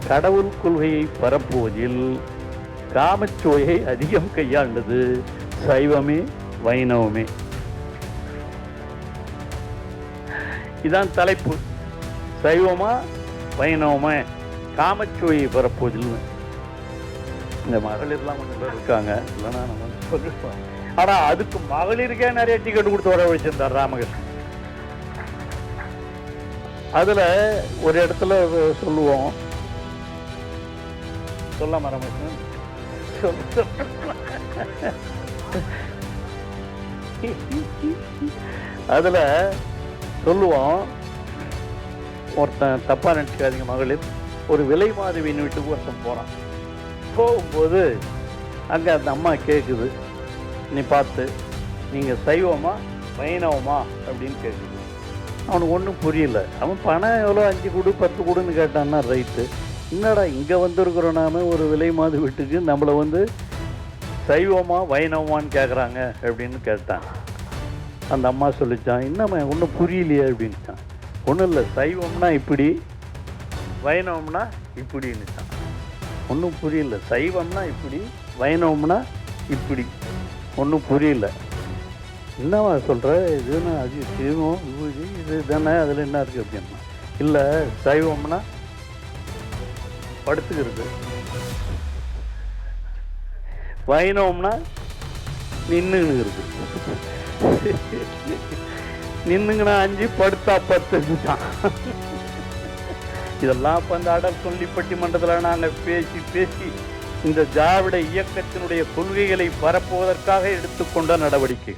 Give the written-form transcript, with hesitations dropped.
கடவுள் கொள்கையை பரப்புவதில் காமச்சுவையை அதிகம் கையாண்டது சைவமே வைணவமே. இதான் தலைப்பு. சைவமா வைணவமா காமச்சுவையை பரப்புவதில். இந்த மகளிர்லாம் கொஞ்சம் பேர் இருக்காங்க, இல்லைன்னா நம்ம சொல்லிருப்போம். ஆனா அதுக்கு மகளிருக்கே நிறைய டிக்கெட் கொடுத்து வர வச்சிருந்தார் ராமகிருஷ்ணன். அதுல ஒரு இடத்துல சொல்லுவோம், சொல்லாம ராமகிருஷ்ணன் அதுல சொல்லுவோம், ஒருத்தன் தப்பா நினைச்சுக்காதீங்க மகளிர், ஒரு விலை மாதவியின் வீட்டுக்கு ஒருத்தன் போறான். போகும்போது அங்க அந்த அம்மா கேட்குது, நீ பார்த்து நீங்க சைவமா வைணவமா அப்படின்னு கேட்குது. அவனுக்கு ஒன்றும் புரியல. அவன் பணம் எவ்வளோ 5 கொடு 10 கொடுன்னு கேட்டான்னா ரைட்டு. என்னடா இங்கே வந்திருக்கிறோம் நாம ஒரு விலை மாத வீட்டுக்கு, நம்மளை சைவமா வைணவமான்னு கேட்குறாங்க அப்படின்னு கேட்டான். அந்த அம்மா சொல்லிச்சான், என்னம்மா ஒன்றும் புரியலையே அப்படின்ட்டான். ஒன்றும் இல்லை, சைவம்னா இப்படி வைணவம்னா இப்படின்னுட்டான். ஒன்றும் புரியல. சைவம்னா இப்படி வைணவம்னா இப்படி. ஒன்றும் புரியல. என்னவா சொல்கிற, இதுன்னா அது சைவம் இது தானே, அதில் என்ன இருக்குது அப்படின்னா. இல்லை, சைவம்னா படுத்துக்கிறது, வைணவம்னா நின்றுன்னு இருக்கு. நின்னுங்கன்னா 5 படுத்தா 10 தான். இதெல்லாம் இப்போ அந்த அடல் சொல்லி பட்டிமன்றத்தில் நாங்கள் பேசி இந்த திராவிட இயக்கத்தினுடைய கொள்கைகளை பரப்புவதற்காக எடுத்துக்கொண்ட நடவடிக்கைகள்.